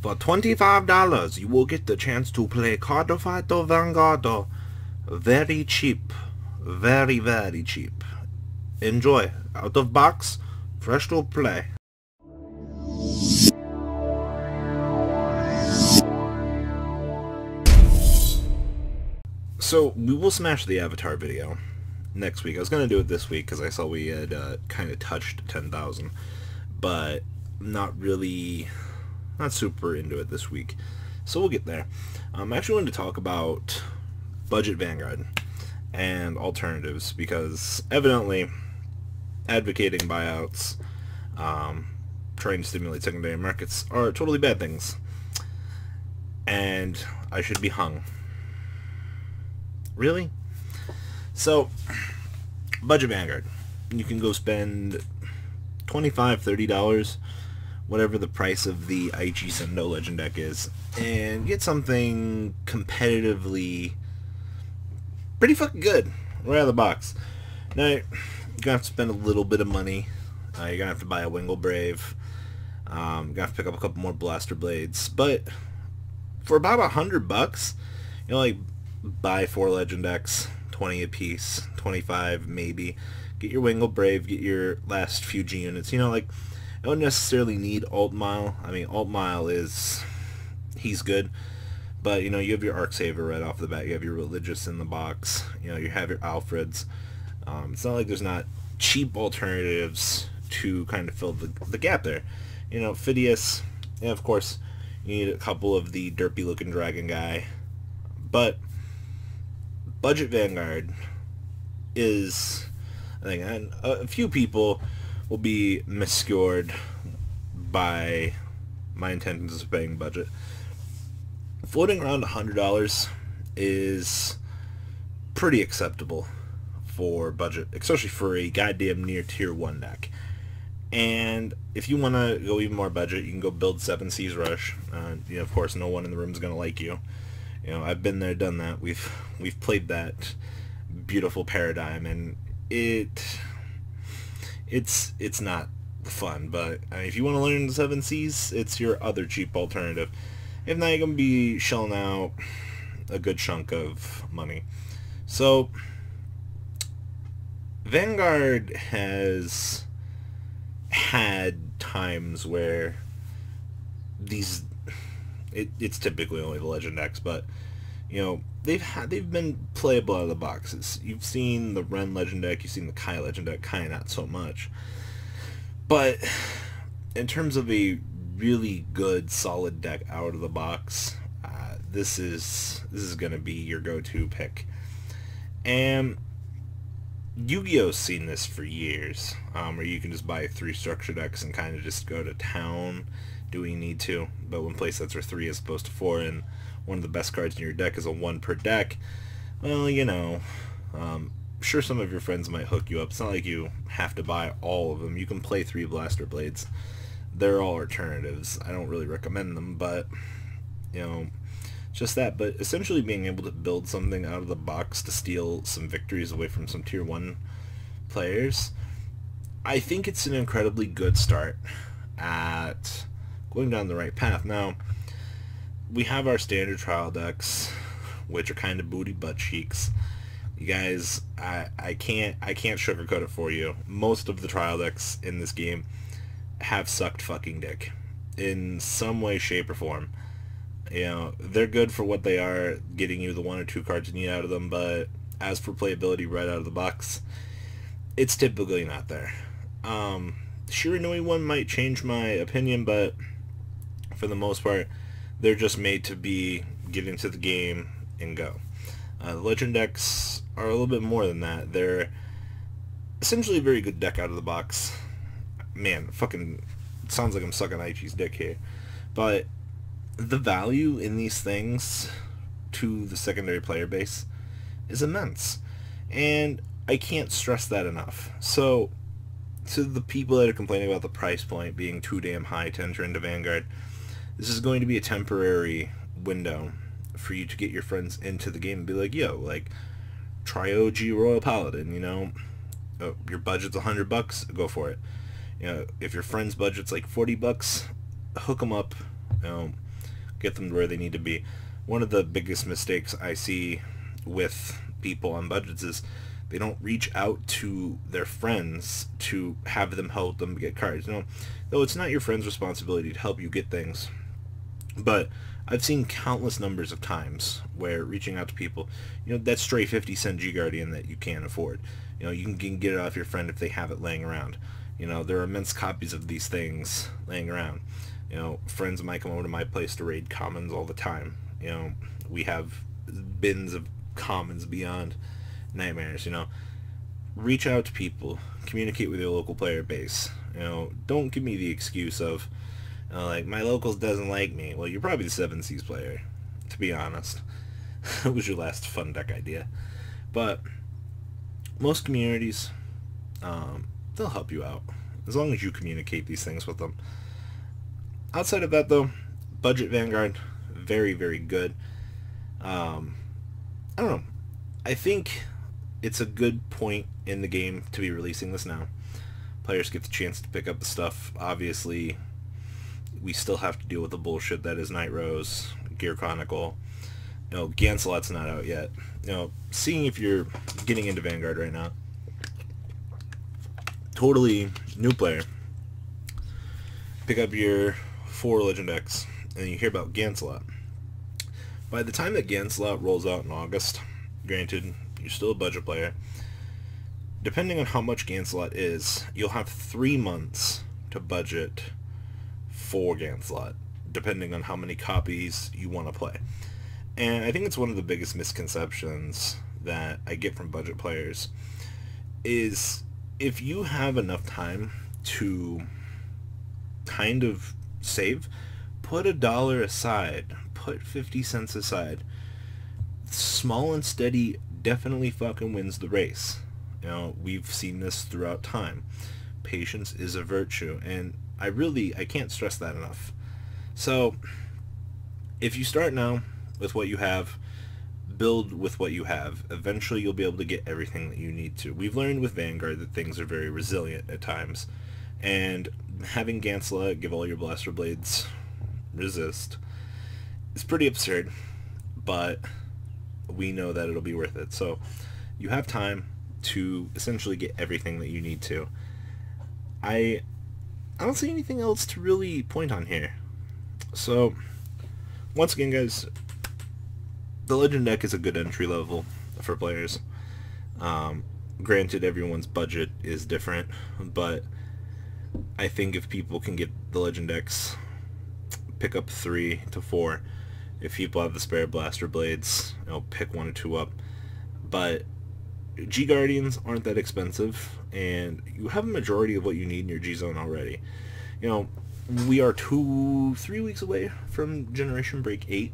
For $25, you will get the chance to play Cardfight Vanguard very cheap. Very, very cheap. Enjoy. Out of box, fresh to play. So, we will smash the Avatar video next week. I was going to do it this week because I saw we had kind of touched 10,000. But not super into it this week. So we'll get there. I actually wanted to talk about budget Vanguard and alternatives because evidently advocating buyouts, trying to stimulate secondary markets are totally bad things. And I should be hung. Really? So, budget Vanguard. You can go spend $25, $30, whatever the price of the Aichi Sendo Legend deck is, and get something competitively pretty fucking good right out of the box. Now, you're gonna have to spend a little bit of money. You're gonna have to buy a Wingle Brave. You're gonna have to pick up a couple more Blaster Blades, but for about $100, you know, like buy 4 Legend decks, 20 a piece, 25 maybe. Get your Wingle Brave, get your last few G units. You know, like, I don't necessarily need Alt Mile. I mean, Alt Mile he's good. But, you know, you have your Arc Saver right off the bat. You have your Religious in the box. You know, you have your Alfreds. It's not like there's not cheap alternatives to kind of fill the gap there. You know, Phidias, and of course, you need a couple of the derpy looking dragon guy. But budget Vanguard is, I think, and a few people will be miscured by my intentions of paying budget. Floating around $100 is pretty acceptable for budget, especially for a goddamn near tier 1 deck. And if you want to go even more budget, you can go build 7 Seas Rush. You know, of course, no one in the room is going to like you. You know, I've been there, done that. We've played that beautiful paradigm, and it's not fun. But I mean, if you want to learn the 7 Seas, it's your other cheap alternative. If not, you're going to be shelling out a good chunk of money. So, Vanguard has had times where it's typically only the Legend decks, but you know, they've been playable out of the boxes. You've seen the Ren Legend deck, you've seen the Kai Legend deck, Kai not so much. But in terms of a really good, solid deck out of the box, this is going to be your go-to pick. And Yu-Gi-Oh's seen this for years, where you can just buy 3 structure decks and kind of just go to town, do what you need to. But when play sets are 3 as opposed to 4, and one of the best cards in your deck is a 1 per deck, well, you know, sure, some of your friends might hook you up. It's not like you have to buy all of them. You can play 3 Blaster Blades. They're all alternatives. I don't really recommend them, but, you know, just that. But essentially being able to build something out of the box to steal some victories away from some tier 1 players, I think it's an incredibly good start at going down the right path. Now, we have our standard trial decks, which are kind of booty butt cheeks. You guys, I can't sugarcoat it for you. Most of the trial decks in this game have sucked fucking dick in some way, shape, or form. You know, they're good for what they are, getting you the 1 or 2 cards you need out of them, but as for playability right out of the box, it's typically not there. Shiranui one might change my opinion, but for the most part, they're just made to be get into the game and go. Legend decks are a little bit more than that. They're essentially a very good deck out of the box. Man, fucking sounds like I'm sucking Aichi's dick here. But the value in these things to the secondary player base is immense. And I can't stress that enough. So, to the people that are complaining about the price point being too damn high to enter into Vanguard, this is going to be a temporary window for you to get your friends into the game and be like, yo, like, try OG Royal Paladin, you know? Oh, your budget's $100, go for it. You know, if your friend's budget's like $40, hook them up. You know, get them to where they need to be. One of the biggest mistakes I see with people on budgets is they don't reach out to their friends to have them help them get cards. You know, though it's not your friend's responsibility to help you get things, but I've seen countless numbers of times where reaching out to people, you know, that stray 50-cent G Guardian that you can't afford, you know, you can get it off your friend if they have it laying around. You know, there are immense copies of these things laying around. You know, friends might come over to my place to raid commons all the time. You know, we have bins of commons beyond nightmares. You know, reach out to people, communicate with your local player base. You know, don't give me the excuse of, like, my locals doesn't like me. Well, you're probably the 7 Seas player, to be honest. It was your last fun deck idea. But most communities, they'll help you out as long as you communicate these things with them. Outside of that, though, Budget Vanguard, very, very good. I don't know. I think it's a good point in the game to be releasing this now. Players get the chance to pick up the stuff. Obviously, we still have to deal with the bullshit that is Night Rose, Gear Chronicle. You know, Gancelot's not out yet. You know, seeing if you're getting into Vanguard right now. Totally new player. Pick up your 4 Legend decks, and you hear about Gancelot. By the time that Gancelot rolls out in August, granted, you're still a budget player, depending on how much Gancelot is, you'll have 3 months to budget for Gancelot, depending on how many copies you want to play. And I think it's one of the biggest misconceptions that I get from budget players is if you have enough time to kind of save, put $1 aside, put 50 cents aside. Small and steady definitely fucking wins the race. You know, we've seen this throughout time. Patience is a virtue, and I can't stress that enough. So if you start now with what you have, build with what you have, eventually you'll be able to get everything that you need to. We've learned with Vanguard that things are very resilient at times, and having Gancelot give all your blaster blades resist is pretty absurd, but we know that it'll be worth it. So you have time to essentially get everything that you need to. I don't see anything else to really point on here. So once again, guys, the Legend deck is a good entry level for players. Granted, everyone's budget is different, but I think if people can get the Legend decks, pick up 3 to 4. If people have the spare blaster blades, you know, pick 1 or 2 up. But G Guardians aren't that expensive, and you have a majority of what you need in your G Zone already. You know, we are 2-3 weeks away from Generation Break 8.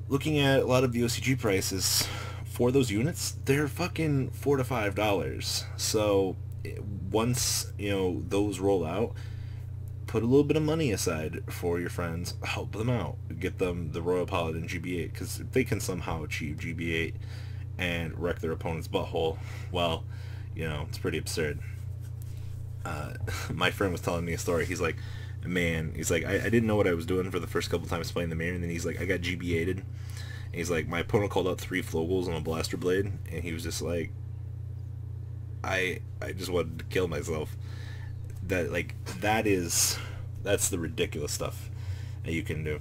Looking at a lot of the OCG prices for those units, they're fucking $4 to $5. So once, you know, those roll out, put a little bit of money aside for your friends, help them out, get them the Royal Paladin GB8, because if they can somehow achieve GB8 and wreck their opponent's butthole, well, you know, it's pretty absurd. My friend was telling me a story. He's like, man, he's like, I didn't know what I was doing for the first couple times playing the mirror, and then he's like, I got GB8'd, and he's like, my opponent called out 3 Flogels on a blaster blade, and he was just like, I just wanted to kill myself. That, like, that's the ridiculous stuff that you can do.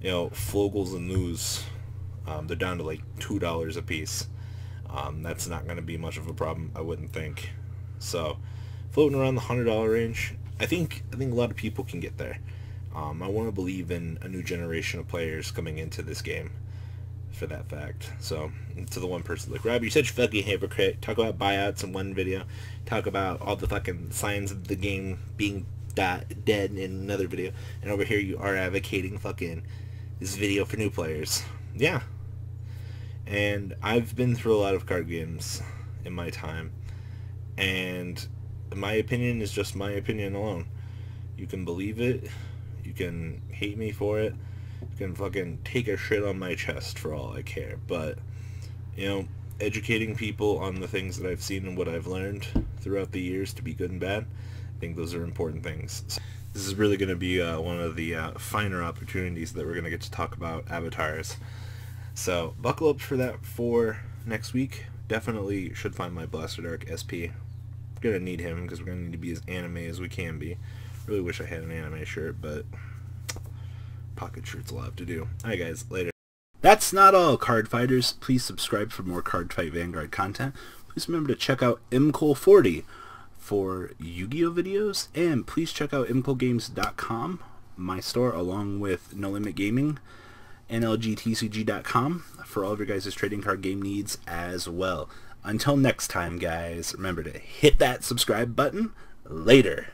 You know, Flogels and Luz, they're down to like $2 a piece. That's not going to be much of a problem, I wouldn't think. So, floating around the $100 range, I think a lot of people can get there. I want to believe in a new generation of players coming into this game for that fact. So, to the one person like, Rob, you're such a fucking hypocrite. Talk about buyouts in one video. Talk about all the fucking signs of the game being dead in another video. And over here you are advocating fucking this video for new players. Yeah. And I've been through a lot of card games in my time. And my opinion is just my opinion alone. You can believe it. You can hate me for it. You can fucking take a shit on my chest for all I care. But, you know, educating people on the things that I've seen and what I've learned throughout the years to be good and bad, I think those are important things. This is really going to be one of the finer opportunities that we're going to get to talk about avatars. So buckle up for that for next week. Definitely should find my Blaster Dark SP. Gonna need him because we're gonna need to be as anime as we can be. Really wish I had an anime shirt, but pocket shirts will have to do. Alright guys, later. That's not all, card fighters. Please subscribe for more Cardfight Vanguard content. Please remember to check out imcol40 for Yu-Gi-Oh videos, and please check out imcolgames.com, my store, along with No Limit Gaming, nlgtcg.com for all of your guys' trading card game needs as well. Until next time, guys, remember to hit that subscribe button. Later.